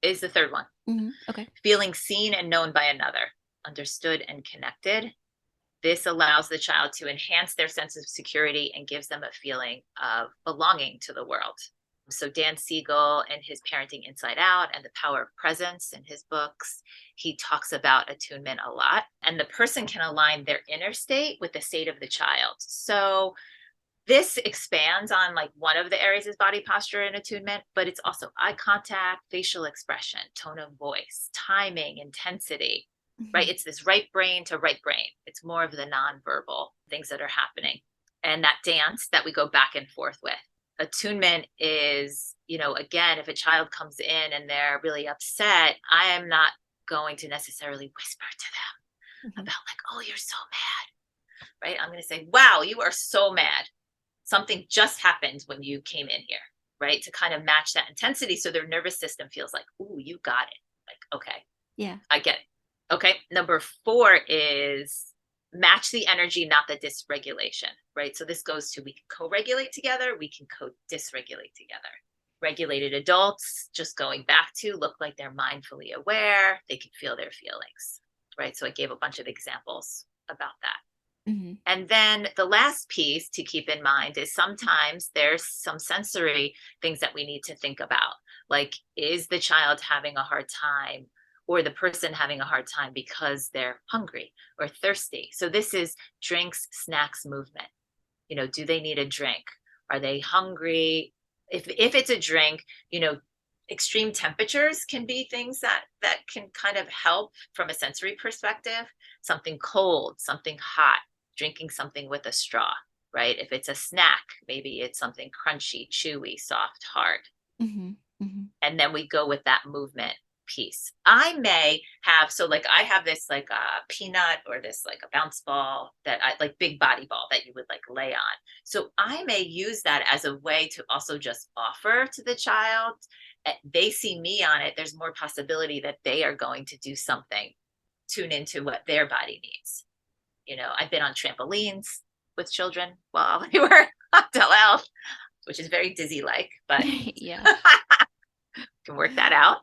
is the third one. Mm-hmm. Okay. Feeling seen and known by another, understood and connected. This allows the child to enhance their sense of security and gives them a feeling of belonging to the world. So Dan Siegel and his Parenting Inside Out and The Power of Presence in his books, he talks about attunement a lot. And the person can align their inner state with the state of the child. So this expands on like one of the areas is body posture and attunement, but it's also eye contact, facial expression, tone of voice, timing, intensity, right? It's this right brain to right brain. It's more of the nonverbal things that are happening. And that dance that we go back and forth with. Attunement is, again, if a child comes in and they're really upset, I am not going to necessarily whisper to them about like, oh, you're so mad, right? I'm going to say, wow, you are so mad. Something just happened when you came in here, right? To kind of match that intensity. So their nervous system feels like, ooh, you got it. Like, okay. Yeah. I get it. Okay. Number 4 is match the energy, not the dysregulation, right? So this goes to, we can co-regulate together, we can co-dysregulate together. Regulated adults, just going back to, look like they're mindfully aware, they can feel their feelings, right? So I gave a bunch of examples about that. And then the last piece to keep in mind is sometimes there's some sensory things that we need to think about. Like, is the child having a hard time, or the person having a hard time because they're hungry or thirsty? So this is drinks, snacks, movement. Do they need a drink? Are they hungry? If it's a drink, extreme temperatures can be things that can kind of help from a sensory perspective. Something cold, something hot, drinking something with a straw, right? If it's a snack, maybe it's something crunchy, chewy, soft, hard. And then we go with that movement piece. I may have, so like I have this like a peanut or this like a bounce ball that I like, big body ball that you would like lay on. So I may use that as a way to also just offer to the child. They see me on it. There's more possibility that they are going to do something, tune into what their body needs. I've been on trampolines with children while they were on telehealth, which is very dizzy-like, but yeah, can work that out.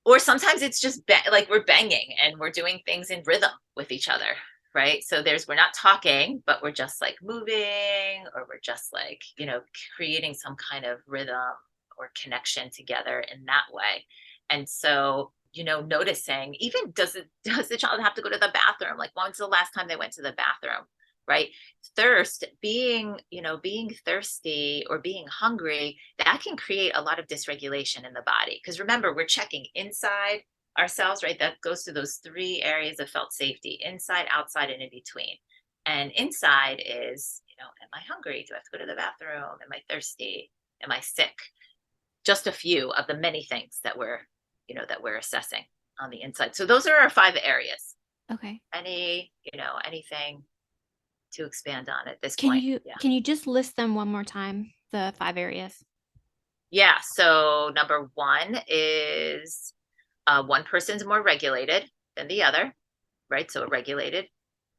Or sometimes it's just like we're banging and we're doing things in rhythm with each other, right? So we're not talking, but we're just like moving, or we're just like, creating some kind of rhythm or connection together in that way. And so, noticing, even does the child have to go to the bathroom? Like, when's the last time they went to the bathroom, right? Thirst, being thirsty or being hungry, that can create a lot of dysregulation in the body. Because remember, we're checking inside ourselves, right? That goes to those 3 areas of felt safety: inside, outside, and in between. And inside is, am I hungry? Do I have to go to the bathroom? Am I thirsty? Am I sick? Just a few of the many things that we're assessing on the inside. So those are our 5 areas. Okay. Anything to expand on at this Can point? Can you just list them one more time, the 5 areas? Yeah. So number 1 is one person's more regulated than the other, right? So a regulated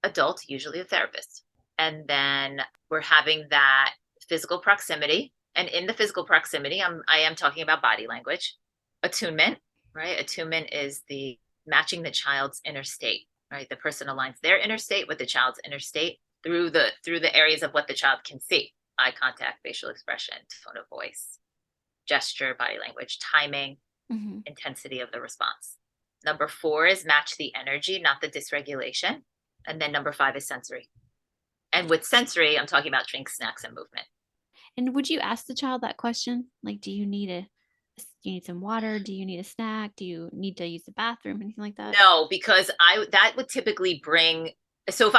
adult, usually a therapist. And then we're having that physical proximity. And in the physical proximity, I am talking about body language. Attunement, right? Attunement is the matching the child's inner state, right? The person aligns their inner state with the child's inner state through the areas of what the child can see: eye contact, facial expression, tone of voice, gesture, body language, timing, intensity of the response. Number 4 is match the energy, not the dysregulation. And then number 5 is sensory. And with sensory, I'm talking about drinks, snacks, and movement. And would you ask the child that question? Like, do you need some water? Do you need a snack? Do you need to use the bathroom? Anything like that? No, because that would typically bring, so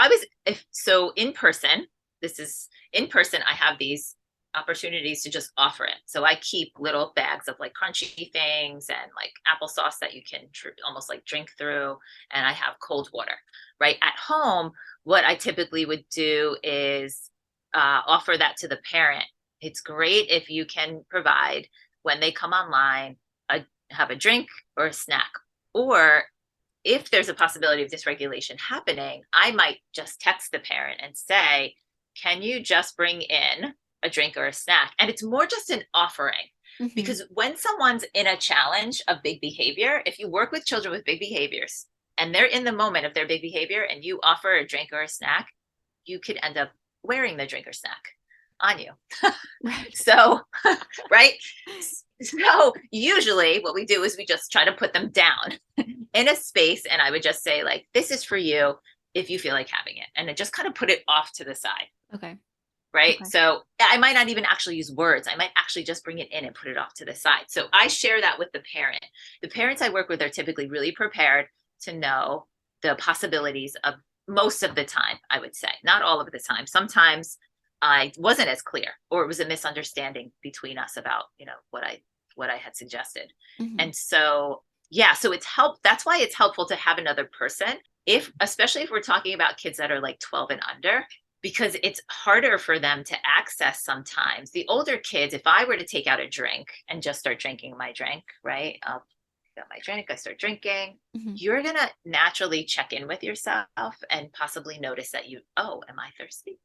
in person, I have these opportunities to just offer it. So I keep little bags of like crunchy things and like applesauce that you can almost like drink through. And I have cold water, right? At home, what I typically would do is offer that to the parent. It's great if you can provide, when they come online, have a drink or a snack. Or if there's a possibility of dysregulation happening, I might just text the parent and say, can you just bring in a drink or a snack? And it's more just an offering. Because when someone's in a challenge of big behavior, if you work with children with big behaviors and they're in the moment of their big behavior and you offer a drink or a snack, you could end up wearing the drink or snack on you. Right. So, right. So usually what we do is we just try to put them down in a space. And I would just say like, this is for you if you feel like having it. And then just kind of put it off to the side. Okay. Right. Okay. So I might not even actually use words. I might actually just bring it in and put it off to the side. So I share that with the parent. The parents I work with are typically really prepared to know the possibilities of most of the time, I would say, not all of the time. Sometimes I wasn't as clear, or it was a misunderstanding between us about, what I had suggested. Mm-hmm. And so, yeah, so that's why it's helpful to have another person, especially if we're talking about kids that are like 12 and under, because it's harder for them to access sometimes. The older kids, if I were to take out a drink and just start drinking my drink, right? I'll got my drink, I start drinking. Mm-hmm. You're going to naturally check in with yourself and possibly notice that am I thirsty?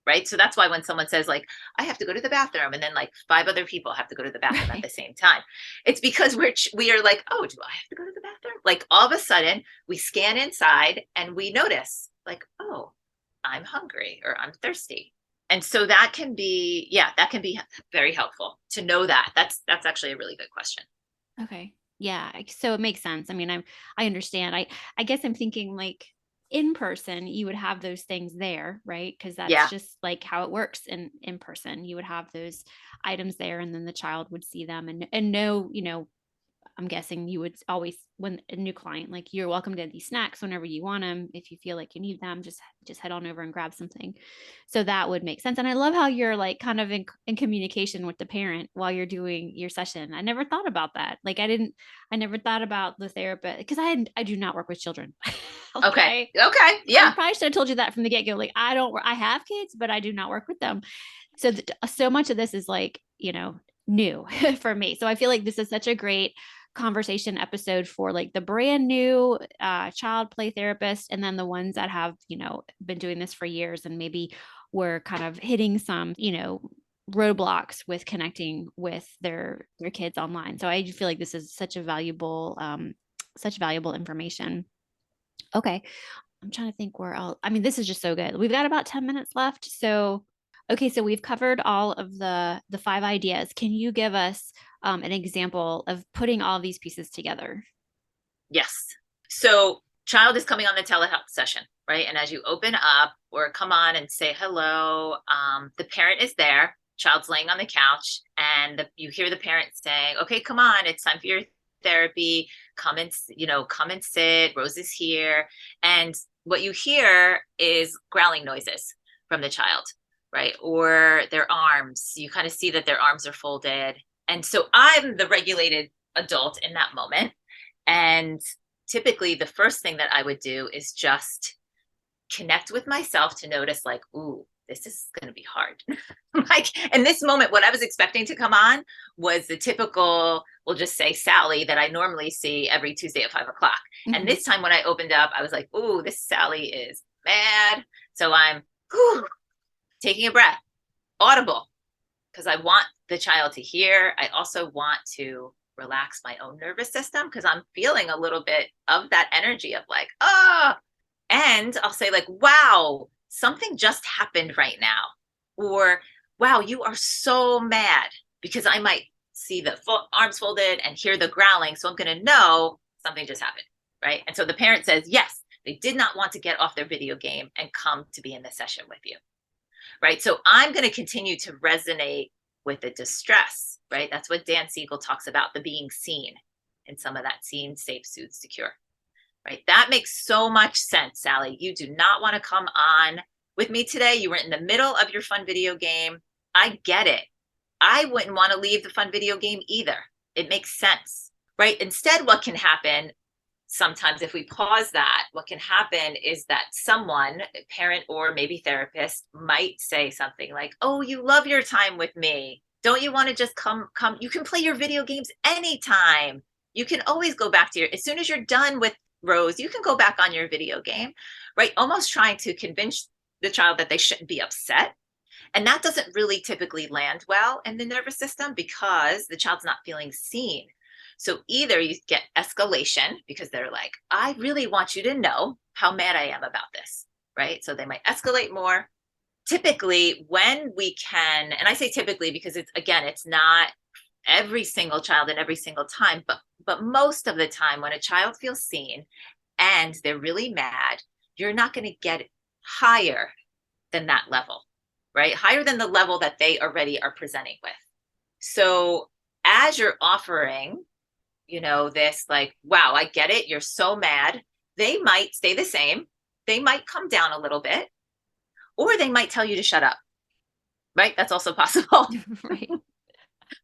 Right. So that's why when someone says like, I have to go to the bathroom, and then like 5 other people have to go to the bathroom at the same time, it's because we are like, oh, do I have to go to the bathroom? Like all of a sudden we scan inside and we notice like, oh, I'm hungry or I'm thirsty. And so that can be very helpful to know that. That's actually a really good question. Okay. Yeah. So it makes sense. I mean, I understand. I guess I'm thinking like in person, you would have those things there, right? Because that's just like how it works in person. You would have those items there, and then the child would see them and know, I'm guessing you would always, when a new client, like you're welcome to these snacks whenever you want them. If you feel like you need them, just head on over and grab something. So that would make sense. And I love how you're like kind of in communication with the parent while you're doing your session. I never thought about that. Like I never thought about the therapist, because I do not work with children. Okay. Yeah. I probably should have told you that from the get go. Like I have kids, but I do not work with them. So so much of this is like, new for me. So I feel like this is such a great conversation episode for like the brand new child play therapist, and then the ones that have been doing this for years and maybe were kind of hitting some roadblocks with connecting with their kids online. So I feel like this is such valuable information. Okay, I'm trying to think this is just so good. We've got about 10 minutes left. So okay, so we've covered all of the 5 ideas. Can you give us an example of putting all of these pieces together? Yes. So child is coming on the telehealth session, right? And as you open up or come on and say hello, the parent is there, child's laying on the couch, and you hear the parent saying, okay, come on, it's time for your therapy. Come and sit. Rose is here. And what you hear is growling noises from the child, right? Or their arms. You kind of see that their arms are folded. And so I'm the regulated adult in that moment. And typically the first thing that I would do is just connect with myself to notice like, ooh, this is going to be hard. Like in this moment, what I was expecting to come on was the typical, we'll just say Sally that I normally see every Tuesday at 5 o'clock. Mm-hmm. And this time when I opened up, I was like, ooh, this Sally is mad. So I'm taking a breath, audible, because I want the child to hear. I also want to relax my own nervous system because I'm feeling a little bit of that energy of like, and I'll say like, wow, something just happened right now. Or, wow, you are so mad, because I might see the arms folded and hear the growling. So I'm going to know something just happened, right? And so the parent says, yes, they did not want to get off their video game and come to be in the session with you, right? So I'm going to continue to resonate with the distress, right? That's what Dan Siegel talks about, the being seen, and some of that seen, safe, soothed, secure, right? That makes so much sense, Sally. You do not want to come on with me today. You were in the middle of your fun video game. I get it. I wouldn't want to leave the fun video game either. It makes sense, right? Instead, what can happen sometimes if we pause that, what can happen is that someone, parent or maybe therapist, might say something like, oh, you love your time with me. Don't you want to just come? You can play your video games anytime. You can always go back to as soon as you're done with Rose, you can go back on your video game, right? Almost trying to convince the child that they shouldn't be upset. And that doesn't really typically land well in the nervous system because the child's not feeling seen. So either you get escalation because they're like, I really want you to know how mad I am about this, right? So they might escalate more, typically when we can, and I say typically because it's not every single child and every single time, but most of the time when a child feels seen and they're really mad, you're not going to get higher than that level, right? Higher than the level that they already are presenting with. So as you're offering, this like, wow, I get it. You're so mad. They might stay the same. They might come down a little bit, or they might tell you to shut up, right? That's also possible. Right.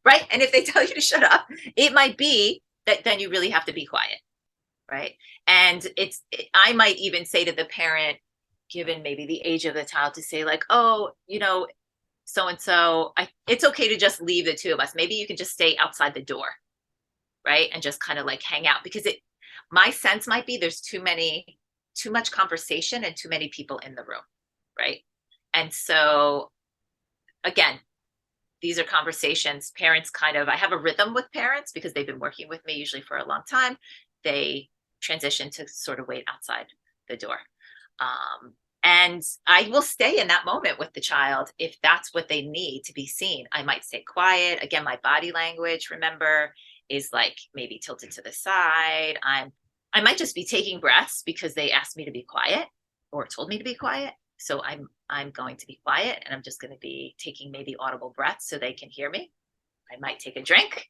Right. And if they tell you to shut up, it might be that then you really have to be quiet. Right. And I might even say to the parent, given maybe the age of the child, to say, like, oh, so and so, it's okay to just leave the two of us. Maybe you can just stay outside the door. Right. And just kind of like hang out, because my sense might be there's too much conversation and too many people in the room. Right. And so again, these are conversations parents I have a rhythm with parents because they've been working with me usually for a long time. They transition to sort of wait outside the door. And I will stay in that moment with the child if that's what they need to be seen. I might stay quiet. Again, my body language, remember, is like maybe tilted to the side. I might just be taking breaths because they asked me to be quiet or told me to be quiet. So I'm going to be quiet, and I'm just going to be taking maybe audible breaths so they can hear me. I might take a drink,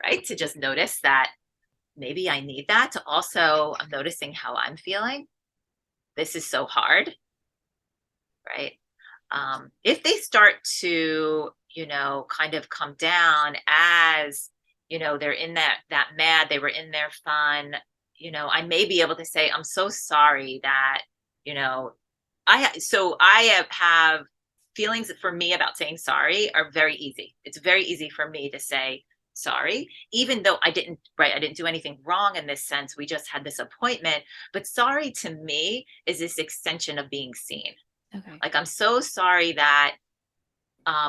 right? To just notice that maybe I need that. To also, I'm noticing how I'm feeling. This is so hard, right? If they start to, kind of come down as, they're in that mad, they were in their fun, I may be able to say, I'm so sorry that, I have feelings for me about saying sorry are very easy. It's very easy for me to say sorry, even though I didn't do anything wrong in this sense. We just had this appointment, but sorry to me is this extension of being seen. Okay. Like, I'm so sorry that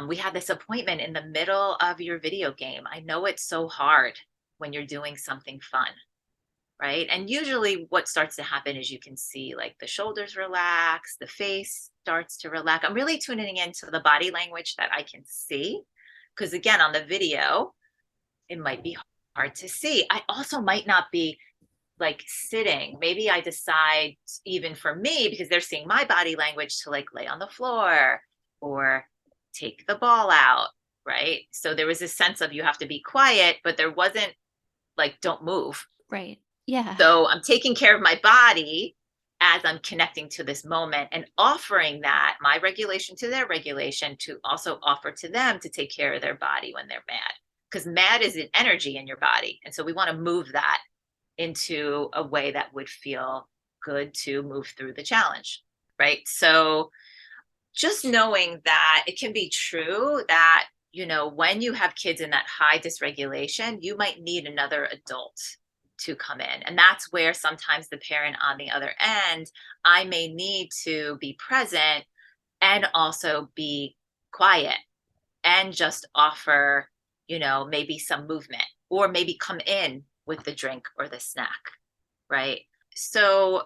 we had this appointment in the middle of your video game. I know it's so hard when you're doing something fun. Right. And usually what starts to happen is you can see like the shoulders relax, the face starts to relax. I'm really tuning into the body language that I can see. Because again, on the video, it might be hard to see. I also might not be like sitting. Maybe I decide, even for me, because they're seeing my body language, to like lay on the floor or take the ball out. Right. So there was a sense of you have to be quiet, but there wasn't like, don't move. Right. Yeah. So I'm taking care of my body as I'm connecting to this moment and offering that, my regulation to their regulation, to also offer to them to take care of their body when they're mad. Because mad is an energy in your body. And so we want to move that into a way that would feel good to move through the challenge. Right. So just knowing that it can be true that, when you have kids in that high dysregulation, you might need another adult to come in. And that's where sometimes the parent on the other end, I may need to be present and also be quiet and just offer, maybe some movement, or maybe come in with the drink or the snack, right? So,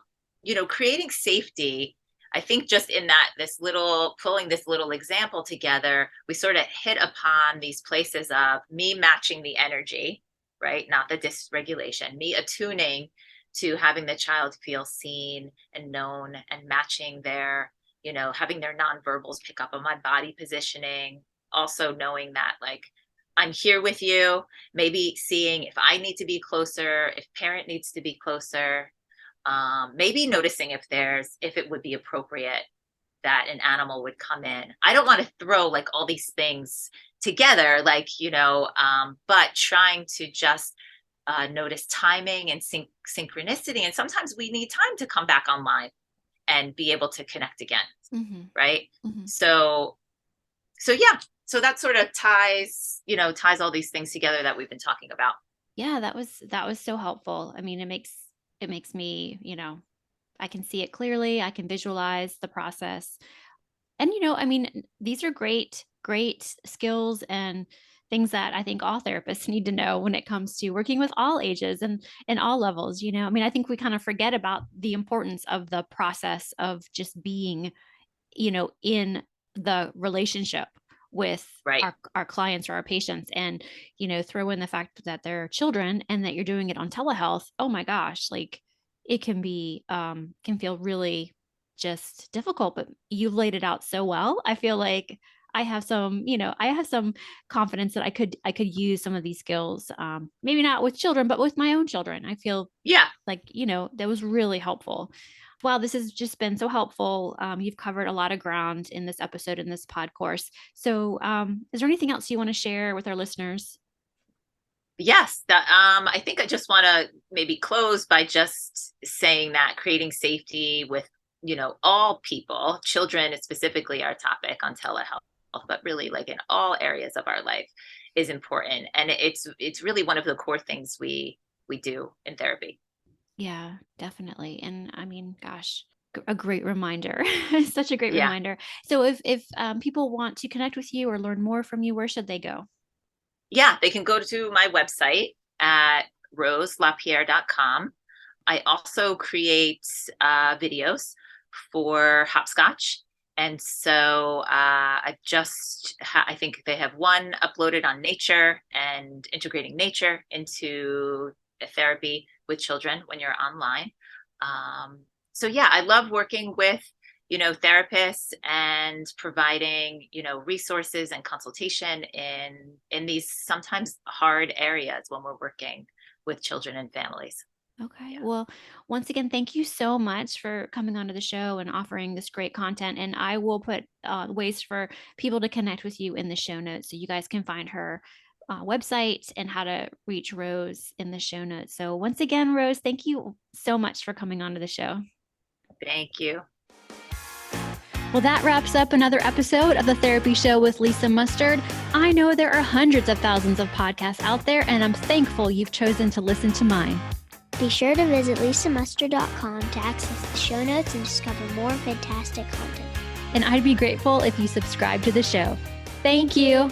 creating safety, I think just in that, pulling this little example together, we sort of hit upon these places of me matching the energy, right? Not the dysregulation, me attuning to having the child feel seen and known, and matching their, having their nonverbals pick up on my body positioning. Also knowing that, like, I'm here with you, maybe seeing if I need to be closer, if parent needs to be closer, maybe noticing if it would be appropriate that an animal would come in. I don't want to throw like all these things together, like, but trying to just notice timing and synchronicity. And sometimes we need time to come back online and be able to connect again. Mm-hmm. Right. Mm-hmm. So yeah, so that sort of ties all these things together that we've been talking about. Yeah, that was so helpful. I mean, it makes me, I can see it clearly. I can visualize the process. And, I mean, these are great skills and things that I think all therapists need to know when it comes to working with all ages and all levels. I mean, I think we kind of forget about the importance of the process of just being in the relationship with Right. our clients or our patients, and, throw in the fact that they're children and that you're doing it on telehealth. Oh my gosh, like it can be, can feel really just difficult, but you've laid it out so well. I feel like I have some confidence that I could use some of these skills. Maybe not with children, but with my own children. I feel Yeah. like, that was really helpful. Wow, this has just been so helpful. You've covered a lot of ground in this episode, in this pod course. So, is there anything else you want to share with our listeners? Yes. I think I just want to maybe close by just saying that creating safety with, all people, children is specifically our topic on telehealth, but really like in all areas of our life is important. And it's really one of the core things we do in therapy. Yeah, definitely. And I mean, gosh, a great reminder. Such a great Yeah. reminder. So if people want to connect with you or learn more from you, where should they go? Yeah, they can go to my website at roselapierre.com. I also create videos for Hopscotch. And so I think they have one uploaded on nature and integrating nature into therapy with children when you're online. So yeah, I love working with therapists and providing resources and consultation in these sometimes hard areas when we're working with children and families. Okay. Yeah. Well, once again, thank you so much for coming onto the show and offering this great content. And I will put ways for people to connect with you in the show notes so you guys can find her website and how to reach Rose in the show notes. So, once again, Rose, thank you so much for coming onto the show. Thank you. Well, that wraps up another episode of The Therapy Show with Lisa Mustard. I know there are hundreds of thousands of podcasts out there, and I'm thankful you've chosen to listen to mine. Be sure to visit lisamustard.com to access the show notes and discover more fantastic content. And I'd be grateful if you subscribe to the show. Thank you.